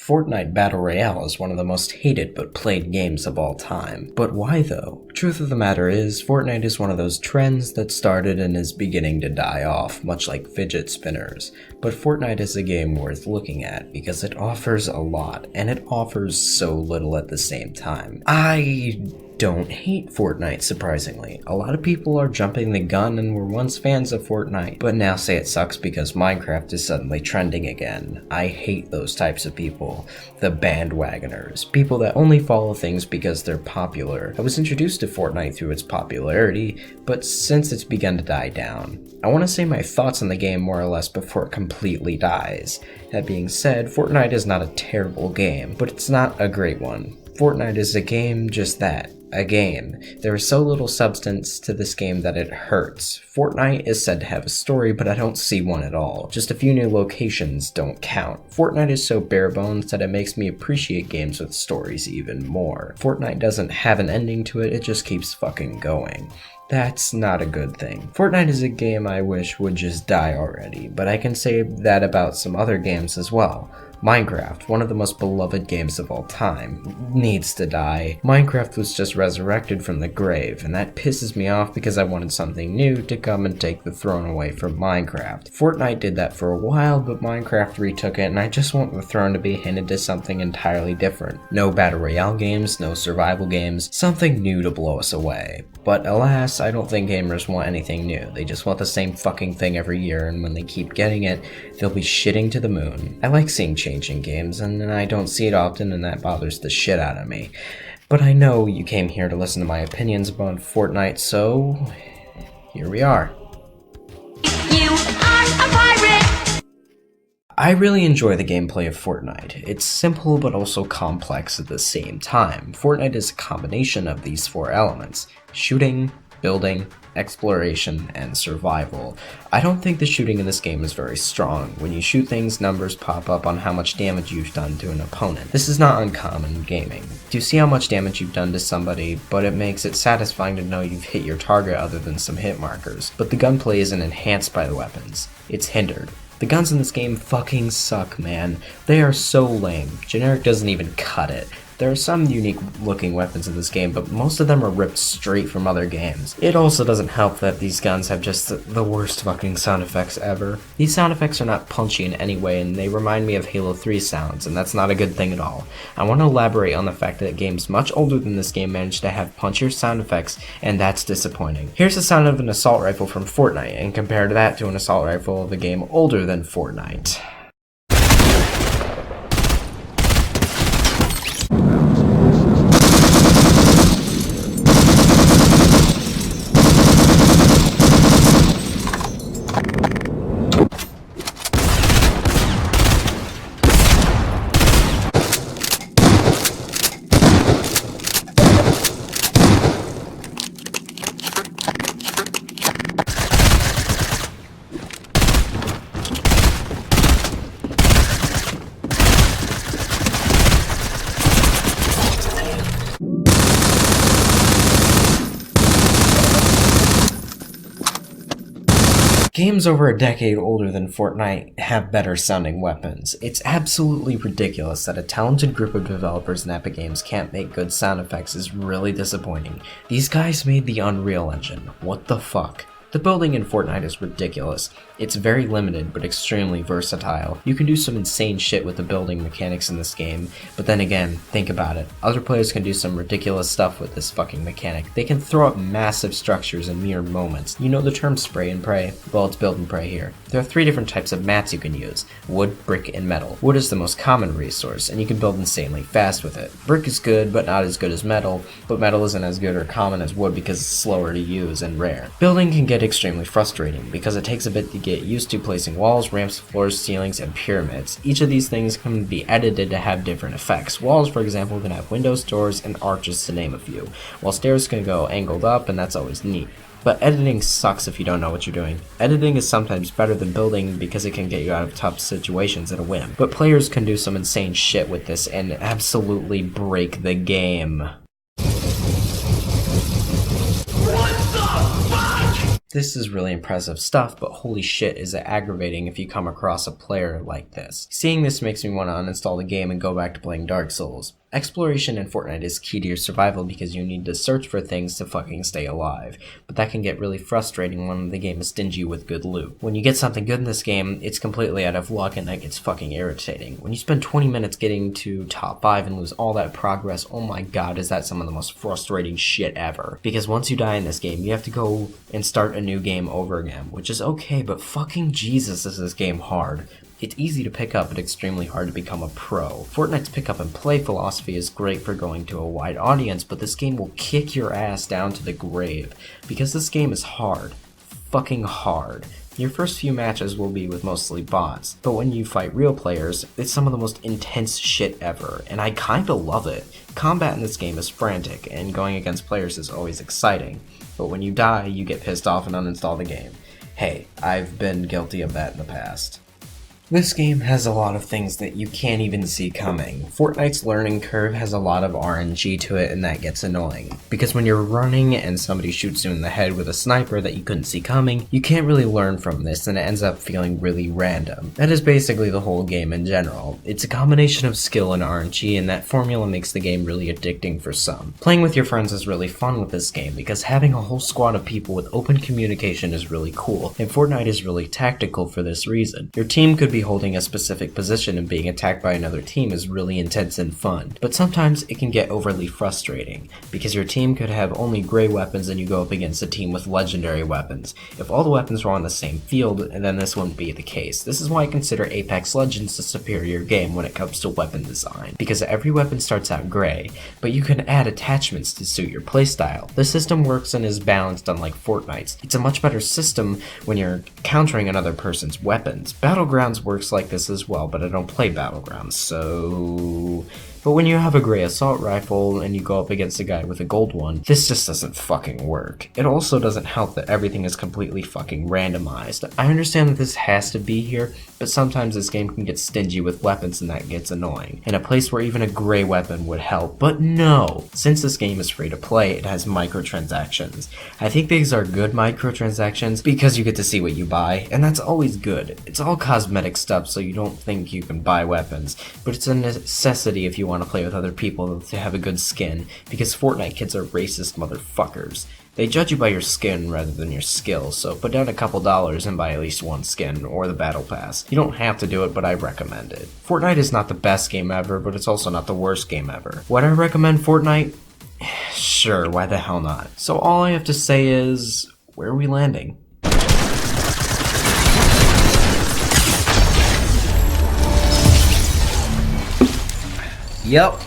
Fortnite Battle Royale is one of the most hated but played games of all time. But why though? Truth of the matter is, Fortnite is one of those trends that started and is beginning to die off, much like fidget spinners. But Fortnite is a game worth looking at because it offers a lot, and it offers so little at the same time. I don't hate Fortnite, surprisingly. A lot of people are jumping the gun and were once fans of Fortnite, but now say it sucks because Minecraft is suddenly trending again. I hate those types of people. The bandwagoners. People that only follow things because they're popular. I was introduced to Fortnite through its popularity, but since it's begun to die down. I want to say my thoughts on the game more or less before it completely dies. That being said, Fortnite is not a terrible game, but it's not a great one. Fortnite is a game just that. A game. There is so little substance to this game that it hurts. Fortnite is said to have a story, but I don't see one at all. Just a few new locations don't count. Fortnite is so bare bones that it makes me appreciate games with stories even more. Fortnite doesn't have an ending to it, it just keeps fucking going. That's not a good thing. Fortnite is a game I wish would just die already, but I can say that about some other games as well. Minecraft, one of the most beloved games of all time, needs to die. Minecraft was just resurrected from the grave, and that pisses me off because I wanted something new to come and take the throne away from Minecraft. Fortnite did that for a while, but Minecraft retook it, and I just want the throne to be handed to something entirely different. No Battle Royale games, no survival games, something new to blow us away. But alas, I don't think gamers want anything new. They just want the same fucking thing every year, and when they keep getting it, they'll be shitting to the moon. I like seeing change in games, and I don't see it often, and that bothers the shit out of me. But I know you came here to listen to my opinions about Fortnite, so here we are. You are a pirate! I really enjoy the gameplay of Fortnite. It's simple but also complex at the same time. Fortnite is a combination of these four elements: shooting, building, exploration, and survival. I don't think the shooting in this game is very strong. When you shoot things, numbers pop up on how much damage you've done to an opponent. This is not uncommon in gaming. You see how much damage you've done to somebody, but it makes it satisfying to know you've hit your target other than some hit markers. But the gunplay isn't enhanced by the weapons. It's hindered. The guns in this game fucking suck, man. They are so lame. Generic doesn't even cut it. There are some unique looking weapons in this game, but most of them are ripped straight from other games. It also doesn't help that these guns have just the worst fucking sound effects ever. These sound effects are not punchy in any way, and they remind me of Halo 3 sounds, and that's not a good thing at all. I want to elaborate on the fact that games much older than this game managed to have punchier sound effects, and that's disappointing. Here's the sound of an assault rifle from Fortnite, and compare that to an assault rifle of a game older than Fortnite. Games over a decade older than Fortnite have better sounding weapons. It's absolutely ridiculous that a talented group of developers in Epic Games can't make good sound effects is really disappointing. These guys made the Unreal Engine. What the fuck? The building in Fortnite is ridiculous. It's very limited, but extremely versatile. You can do some insane shit with the building mechanics in this game, but then again, think about it. Other players can do some ridiculous stuff with this fucking mechanic. They can throw up massive structures in mere moments. You know the term spray and pray? Well, it's build and pray here. There are 3 different types of mats you can use: wood, brick, and metal. Wood is the most common resource, and you can build insanely fast with it. Brick is good, but not as good as metal, but metal isn't as good or common as wood because it's slower to use and rare. Building can get extremely frustrating because it takes a bit to get used to placing walls, ramps, floors, ceilings, and pyramids. Each of these things can be edited to have different effects. Walls, for example, can have windows, doors, and arches to name a few, while stairs can go angled up, and that's always neat. But editing sucks if you don't know what you're doing. Editing is sometimes better than building because it can get you out of tough situations at a whim. But players can do some insane shit with this and absolutely break the game. This is really impressive stuff, but holy shit is it aggravating if you come across a player like this. Seeing this makes me want to uninstall the game and go back to playing Dark Souls. Exploration in Fortnite is key to your survival because you need to search for things to fucking stay alive, but that can get really frustrating when the game is stingy with good loot. When you get something good in this game, it's completely out of luck and that gets fucking irritating. When you spend 20 minutes getting to top 5 and lose all that progress, oh my god, is that some of the most frustrating shit ever. Because once you die in this game, you have to go and start a new game over again, which is okay, but fucking Jesus is this game hard. It's easy to pick up, but extremely hard to become a pro. Fortnite's pick up and play philosophy is great for going to a wide audience, but this game will kick your ass down to the grave, because this game is hard. Fucking hard. Your first few matches will be with mostly bots, but when you fight real players, it's some of the most intense shit ever, and I kinda love it. Combat in this game is frantic, and going against players is always exciting, but when you die, you get pissed off and uninstall the game. Hey, I've been guilty of that in the past. This game has a lot of things that you can't even see coming. Fortnite's learning curve has a lot of RNG to it, and that gets annoying. Because when you're running and somebody shoots you in the head with a sniper that you couldn't see coming, you can't really learn from this and it ends up feeling really random. That is basically the whole game in general. It's a combination of skill and RNG, and that formula makes the game really addicting for some. Playing with your friends is really fun with this game because having a whole squad of people with open communication is really cool, and Fortnite is really tactical for this reason. Your team could be holding a specific position and being attacked by another team is really intense and fun, but sometimes it can get overly frustrating, because your team could have only gray weapons and you go up against a team with legendary weapons. If all the weapons were on the same field, then this wouldn't be the case. This is why I consider Apex Legends a superior game when it comes to weapon design, because every weapon starts out gray, but you can add attachments to suit your playstyle. The system works and is balanced unlike Fortnite's. It's a much better system when you're countering another person's weapons. Battlegrounds works like this as well, but I don't play Battlegrounds, so... But when you have a gray assault rifle and you go up against a guy with a gold one, this just doesn't fucking work. It also doesn't help that everything is completely fucking randomized. I understand that this has to be here, but sometimes this game can get stingy with weapons and that gets annoying. In a place where even a gray weapon would help, but no! Since this game is free to play, it has microtransactions. I think these are good microtransactions because you get to see what you buy, and that's always good. It's all cosmetic stuff, so you don't think you can buy weapons, but it's a necessity if you want to play with other people to have a good skin, because Fortnite kids are racist motherfuckers. They judge you by your skin rather than your skills, so put down a couple dollars and buy at least one skin, or the battle pass. You don't have to do it, but I recommend it. Fortnite is not the best game ever, but it's also not the worst game ever. Would I recommend Fortnite? Sure, why the hell not? So all I have to say is, where are we landing? Yep,